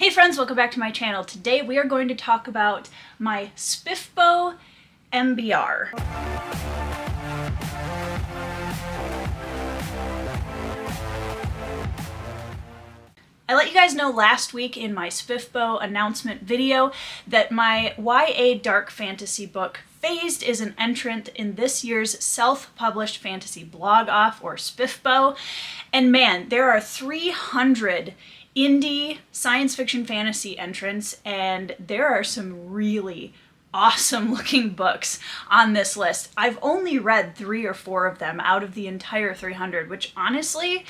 Hey friends, welcome back to my channel. Today we are going to talk about my SPFBO MBR. I let you guys know last week in my SPFBO announcement video that my YA dark fantasy book Phased is an entrant in this year's self-published fantasy blog-off, or SPFBO. And man, there are 300 indie science fiction fantasy entrants, and there are some really awesome looking books on this list. I've only read 3 or 4 of them out of the entire 300, which honestly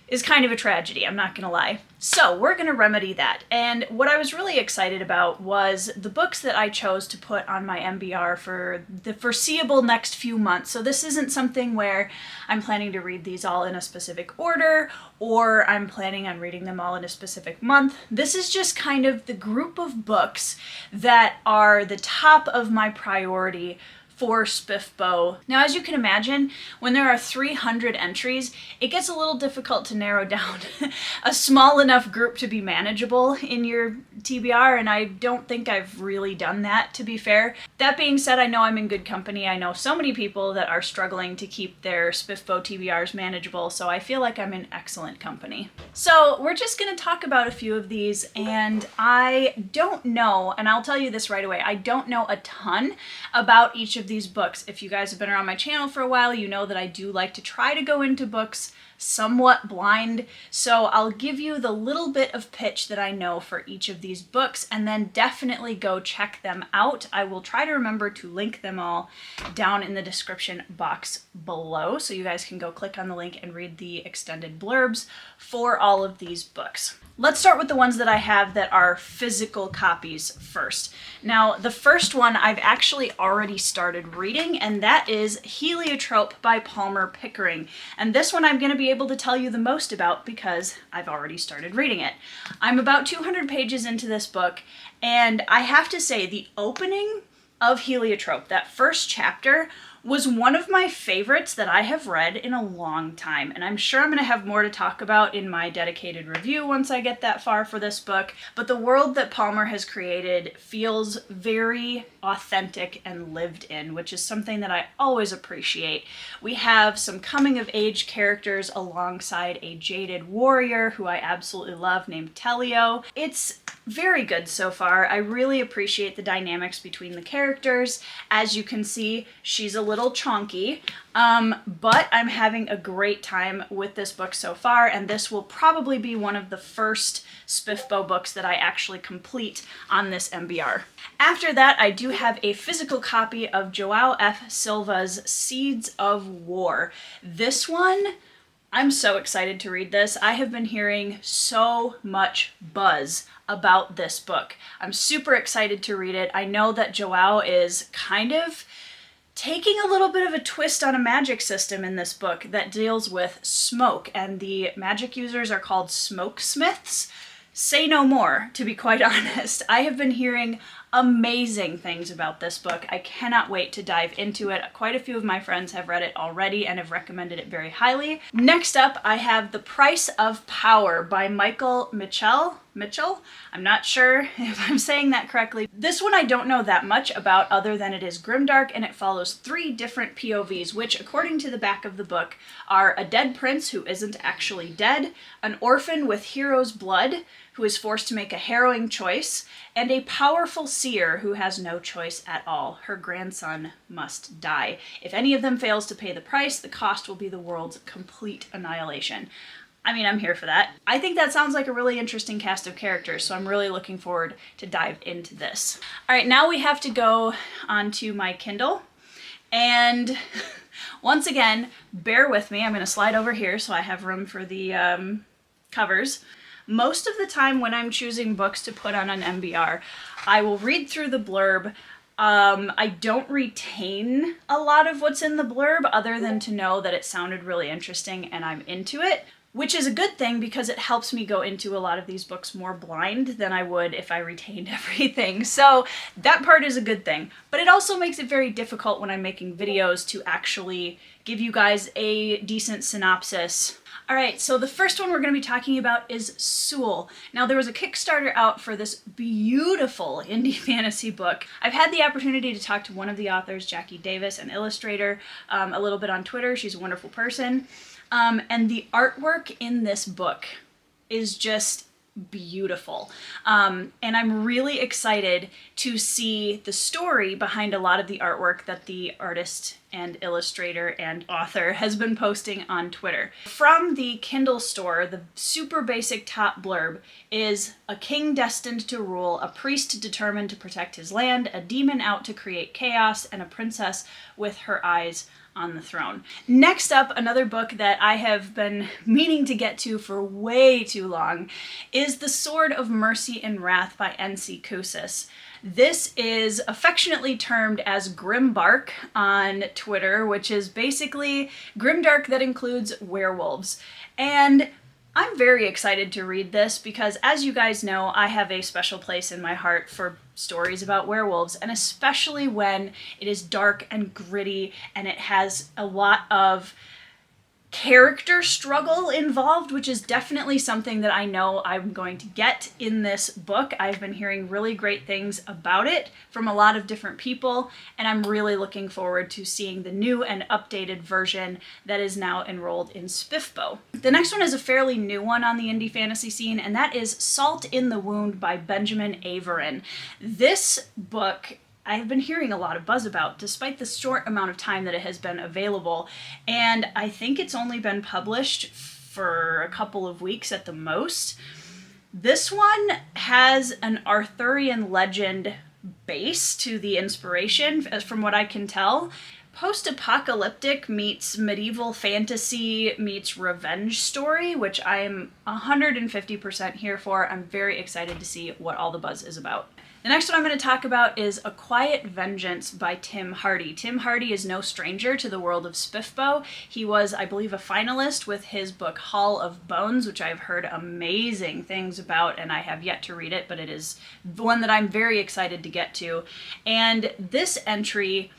is kind of a tragedy, I'm not gonna lie. So we're gonna remedy that. And what I was really excited about was the books that I chose to put on my MBR for the foreseeable next few months. So this isn't something where I'm planning to read these all in a specific order, or I'm planning on reading them all in a specific month. This is just kind of the group of books that are the top of my priority for SPFBO. Now, as you can imagine, when there are 300 entries, it gets a little difficult to narrow down a small enough group to be manageable in your TBR, and I don't think I've really done that, to be fair. That being said, I know I'm in good company. I know so many people that are struggling to keep their SPFBO TBRs manageable, so I feel like I'm in excellent company. So we're just gonna talk about a few of these, and I don't know, and I'll tell you this right away, I don't know a ton about each of these books. If you guys have been around my channel for a while, you know that I do like to try to go into books somewhat blind, so I'll give you the little bit of pitch that I know for each of these books, and then definitely go check them out. I will try to remember to link them all down in the description box below, so you guys can go click on the link and read the extended blurbs for all of these books. Let's start with the ones that I have that are physical copies first. Now, the first one I've actually already started reading, and that is Heliotrope by Palmer Pickering. And this one I'm going to be able to tell you the most about because I've already started reading it. I'm about 200 pages into this book, and I have to say the opening of Heliotrope, that first chapter, was one of my favorites that I have read in a long time, and I'm sure I'm going to have more to talk about in my dedicated review once I get that far for this book, but the world that Palmer has created feels very authentic and lived in, which is something that I always appreciate. We have some coming-of-age characters alongside a jaded warrior who I absolutely love named Telio. It's very good so far. I really appreciate the dynamics between the characters. As you can see, she's a little chonky, but I'm having a great time with this book so far, and this will probably be one of the first SPFBO books that I actually complete on this MBR. After that, I do have a physical copy of João F. Silva's Seeds of War. This one, I'm so excited to read this. I have been hearing so much buzz about this book. I'm super excited to read it. I know that João is kind of taking a little bit of a twist on a magic system in this book that deals with smoke, and the magic users are called smokesmiths. Say no more, to be quite honest. I have been hearing amazing things about this book. I cannot wait to dive into it. Quite a few of my friends have read it already and have recommended it very highly. Next up, I have The Price of Power by Michael Mitchell? I'm not sure if I'm saying that correctly. This one I don't know that much about other than it is grimdark, and it follows 3 different POVs, which according to the back of the book are a dead prince who isn't actually dead, an orphan with hero's blood who is forced to make a harrowing choice, and a powerful seer who has no choice at all. Her grandson must die. If any of them fails to pay the price, the cost will be the world's complete annihilation. I mean, I'm here for that. I think that sounds like a really interesting cast of characters, so I'm really looking forward to dive into this. All right, now we have to go onto my Kindle, and once again, bear with me. I'm going to slide over here so I have room for the covers. Most of the time when I'm choosing books to put on an MBR, I will read through the blurb. I don't retain a lot of what's in the blurb other than to know that it sounded really interesting and I'm into it. which is a good thing because it helps me go into a lot of these books more blind than I would if I retained everything. So that part is a good thing. But it also makes it very difficult when I'm making videos to actually give you guys a decent synopsis. All right, so the first one we're going to be talking about is Sewell. Now, there was a Kickstarter out for this beautiful indie fantasy book. I've had the opportunity to talk to one of the authors, Jackie Davis, an illustrator, a little bit on Twitter. She's a wonderful person. And the artwork in this book is just beautiful. And I'm really excited to see the story behind a lot of the artwork that the artist and illustrator and author has been posting on Twitter. From the Kindle store, the super basic top blurb is a king destined to rule, a priest determined to protect his land, a demon out to create chaos, and a princess with her eyes on the throne. Next up, another book that I have been meaning to get to for way too long is The Sword of Mercy and Wrath by N.C. Kousis. This is affectionately termed as Grimbark on Twitter, which is basically grimdark that includes werewolves. And I'm very excited to read this because, as you guys know, I have a special place in my heart for stories about werewolves, and especially when it is dark and gritty and it has a lot of character struggle involved, which is definitely something that I know I'm going to get in this book. I've been hearing really great things about it from a lot of different people, and I'm really looking forward to seeing the new and updated version that is now enrolled in SPFBO. The next one is a fairly new one on the indie fantasy scene, and that is Salt in the Wound by Benjamin Averin. This book I've been hearing a lot of buzz about, despite the short amount of time that it has been available, and I think it's only been published for a couple of weeks at the most. This one has an Arthurian legend base to the inspiration, as from what I can tell. Post-apocalyptic meets medieval fantasy meets revenge story, which I'm 150% here for. I'm very excited to see what all the buzz is about. The next one I'm going to talk about is A Quiet Vengeance by Tim Hardy. Tim Hardy is no stranger to the world of SPFBO. He was, I believe, a finalist with his book Hall of Bones, which I've heard amazing things about, and I have yet to read it, but it is one that I'm very excited to get to. And this entry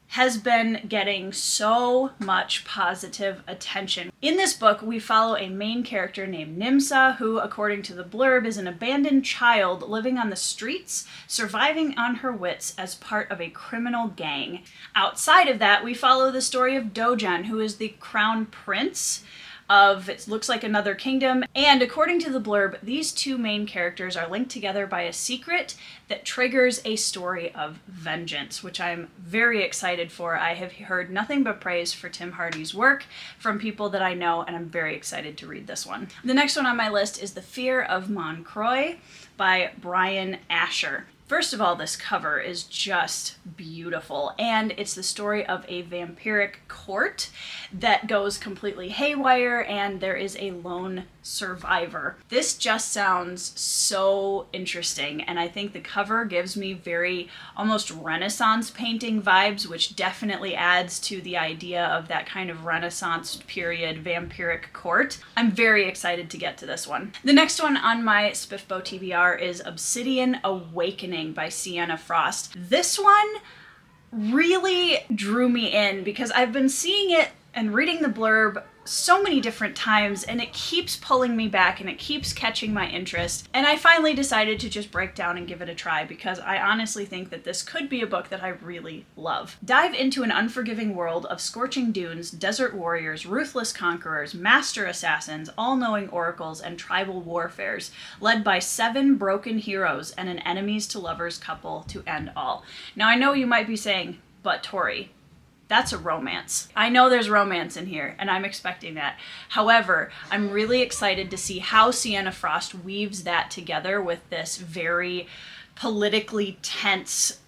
has been getting so much positive attention. In this book, we follow a main character named Nimsa, who, according to the blurb, is an abandoned child living on the streets, surviving on her wits as part of a criminal gang. Outside of that, we follow the story of Dogen, who is the crown prince of, it looks like, another kingdom, and according to the blurb, these two main characters are linked together by a secret that triggers a story of vengeance, which I'm very excited for. I have heard nothing but praise for Tim Hardy's work from people that I know, and I'm very excited to read this one. The next one on my list is The Fear of Moncroy by Brian Asher. First of all, this cover is just beautiful, and it's the story of a vampiric court that goes completely haywire, and there is a lone survivor. This just sounds so interesting, and I think the cover gives me very almost Renaissance painting vibes, which definitely adds to the idea of that kind of Renaissance period vampiric court. I'm very excited to get to this one. The next one on my SPFBO TBR is Obsidian Awakening by Sienna Frost. This one really drew me in because I've been seeing it and reading the blurb so many different times, and it keeps pulling me back and it keeps catching my interest, and I finally decided to just break down and give it a try because I honestly think that this could be a book that I really love. Dive into an unforgiving world of scorching dunes, desert warriors, ruthless conquerors, master assassins, all-knowing oracles, and tribal warfares, led by 7 broken heroes and an enemies to lovers couple to end all. Now I know you might be saying, but Tori, that's a romance. I know there's romance in here, and I'm expecting that. However, I'm really excited to see how Sienna Frost weaves that together with this very politically tense,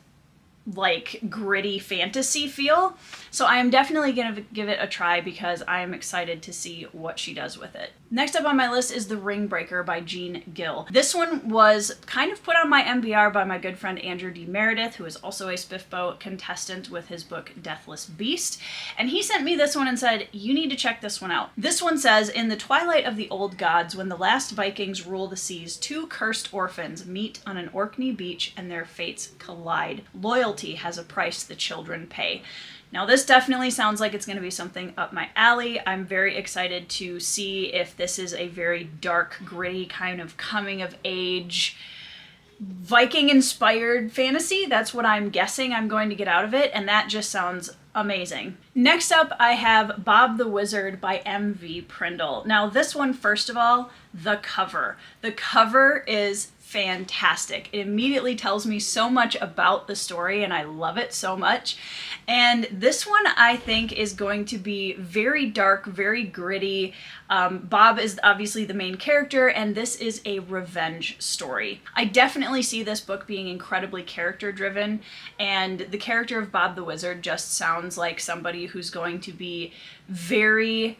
like, gritty fantasy feel. So I am definitely going to give it a try because I am excited to see what she does with it. Next up on my list is The Ring Breaker by Jean Gill. This one was kind of put on my MBR by my good friend Andrew D. Meredith, who is also a SPFBO contestant with his book Deathless Beast. And he sent me this one and said, you need to check this one out. This one says, in the twilight of the old gods, when the last Vikings rule the seas, two cursed orphans meet on an Orkney beach and their fates collide. Loyalty has a price the children pay. Now this definitely sounds like it's going to be something up my alley. I'm very excited to see if this is a very dark, gritty kind of coming of age, Viking-inspired fantasy. That's what I'm guessing I'm going to get out of it, and that just sounds amazing. Next up, I have Bob the Wizard by M.V. Prindle. Now this one, first of all, the cover. The cover is fantastic. It immediately tells me so much about the story, and I love it so much. And this one I think is going to be very dark, very gritty. Bob is obviously the main character, and this is a revenge story. I definitely see this book being incredibly character driven, and the character of Bob the Wizard just sounds like somebody who's going to be very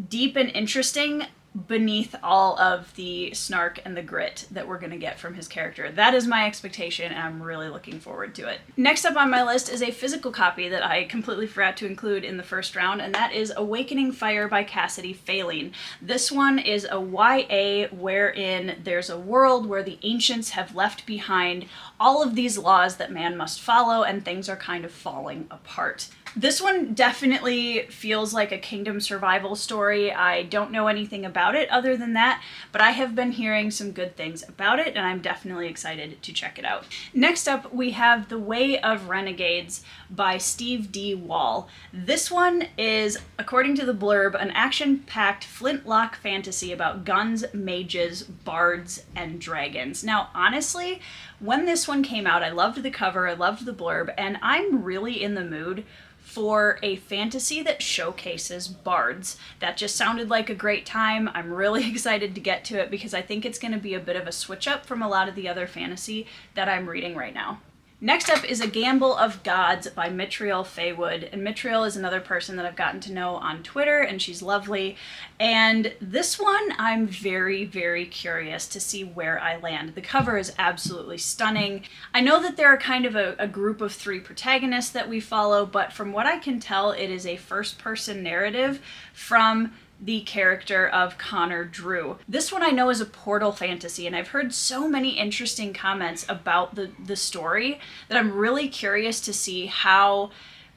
deep and interesting beneath all of the snark and the grit that we're going to get from his character. That is my expectation, and I'm really looking forward to it. Next up on my list is a physical copy that I completely forgot to include in the first round, and that is Awakening Fire by Cassidy Failing. This one is a YA wherein there's a world where the ancients have left behind all of these laws that man must follow, and things are kind of falling apart. This one definitely feels like a kingdom survival story. I don't know anything about it other than that, but I have been hearing some good things about it, and I'm definitely excited to check it out. Next up, we have The Way of Renegades by Steve D. Wall. This one is, according to the blurb, an action-packed flintlock fantasy about guns, mages, bards, and dragons. Now, honestly, when this one came out, I loved the cover, I loved the blurb, and I'm really in the mood for a fantasy that showcases bards. That just sounded like a great time. I'm really excited to get to it because I think it's going to be a bit of a switch up from a lot of the other fantasy that I'm reading right now. Next up is A Gamble of Gods by Mitriel Faywood. And Mitriel is another person that I've gotten to know on Twitter, and she's lovely. And this one, I'm very, very curious to see where I land. The cover is absolutely stunning. I know that there are kind of a group of 3 protagonists that we follow, but from what I can tell, it is a first-person narrative from the character of Connor Drew. This one I know is a portal fantasy, and I've heard so many interesting comments about the story that I'm really curious to see how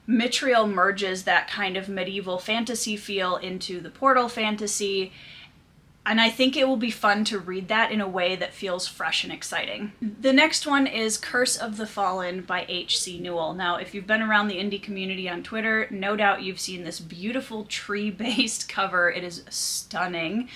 Mitriel merges that kind of medieval fantasy feel into the portal fantasy. And I think it will be fun to read that in a way that feels fresh and exciting. The next one is Curse of the Fallen by H.C. Newell. Now, if you've been around the indie community on Twitter, no doubt you've seen this beautiful tree-based cover. It is stunning.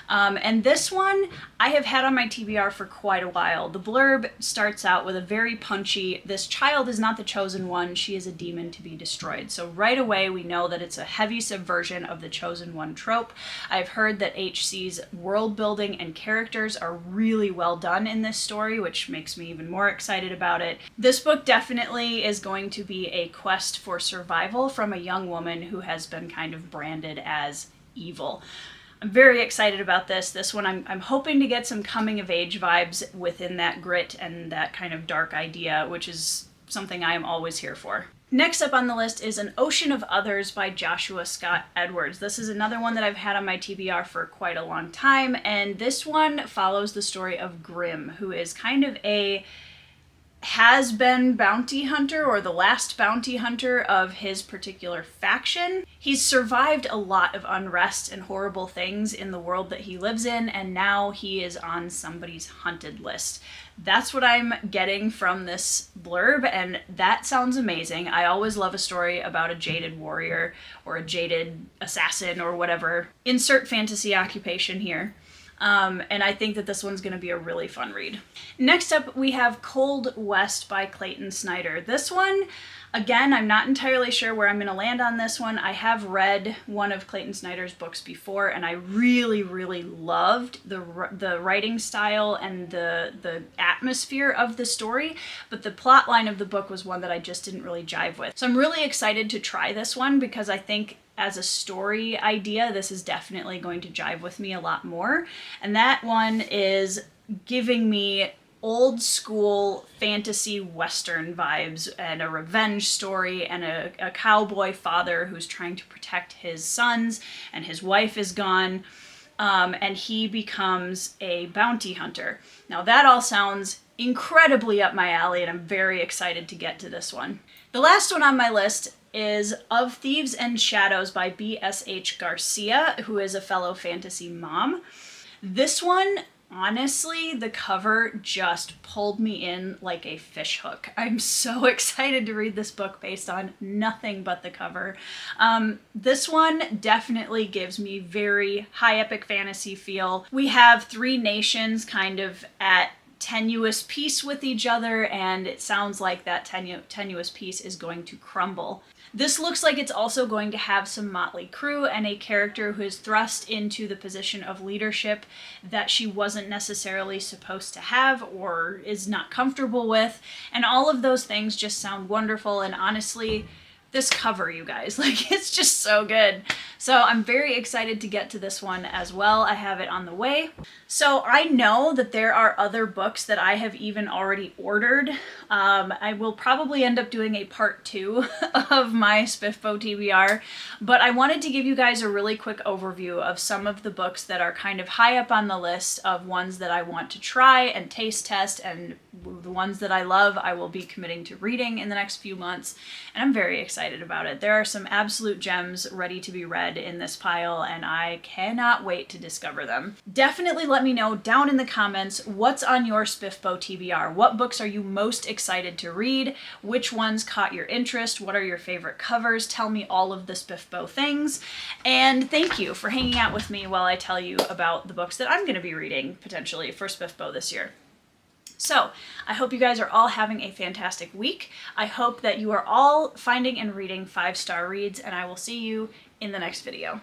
And this one I have had on my TBR for quite a while. The blurb starts out with a very punchy, "This child is not the chosen one, she is a demon to be destroyed." So right away we know that it's a heavy subversion of the chosen one trope. I've heard that H.C.'s world building and characters are really well done in this story, which makes me even more excited about it. This book definitely is going to be a quest for survival from a young woman who has been kind of branded as evil. I'm very excited about this. This one I'm hoping to get some coming of age vibes within that grit and that kind of dark idea, which is something I am always here for. Next up on the list is An Ocean of Others by Joshua Scott Edwards. This is another one that I've had on my TBR for quite a long time, and this one follows the story of Grimm, who is kind of a has-been bounty hunter, or the last bounty hunter of his particular faction. He's survived a lot of unrest and horrible things in the world that he lives in, and now he is on somebody's hunted list. That's what I'm getting from this blurb, and that sounds amazing. I always love a story about a jaded warrior or a jaded assassin or whatever. Insert fantasy occupation here. And I think that this one's going to be a really fun read. Next up, we have Cold West by Clayton Snyder. This one, again, I'm not entirely sure where I'm going to land on this one. I have read one of Clayton Snyder's books before, and I really, really loved the writing style and the atmosphere of the story, but the plot line of the book was one that I just didn't really jive with. So I'm really excited to try this one because I think as a story idea, this is definitely going to jive with me a lot more. And that one is giving me old school fantasy western vibes and a revenge story and a cowboy father who's trying to protect his sons, and his wife is gone, and he becomes a bounty hunter. Now that all sounds incredibly up my alley, and I'm very excited to get to this one. The last one on my list is Of Thieves and Shadows by B.S.H. Garcia, who is a fellow fantasy mom. This one, honestly, the cover just pulled me in like a fish hook. I'm so excited to read this book based on nothing but the cover. This one definitely gives me very high epic fantasy feel. We have three nations kind of at tenuous peace with each other, and it sounds like that tenuous peace is going to crumble. This looks like it's also going to have some motley crew and a character who is thrust into the position of leadership that she wasn't necessarily supposed to have or is not comfortable with. And all of those things just sound wonderful. And honestly, this cover, you guys, like, it's just so good. So I'm very excited to get to this one as well. I have it on the way. So I know that there are other books that I have even already ordered. I will probably end up doing a part 2 of my SPFBO TBR, but I wanted to give you guys a really quick overview of some of the books that are kind of high up on the list of ones that I want to try and taste test, and the ones that I love I will be committing to reading in the next few months, and I'm very excited about it. There are some absolute gems ready to be read in this pile, and I cannot wait to discover them. Definitely let me know down in the comments what's on your SPFBO TBR. What books are you most excited to read? Which ones caught your interest? What are your favorite covers? Tell me all of the SPFBO things. And thank you for hanging out with me while I tell you about the books that I'm going to be reading potentially for SPFBO this year. So, I hope you guys are all having a fantastic week. I hope that you are all finding and reading 5-star reads, and I will see you in the next video.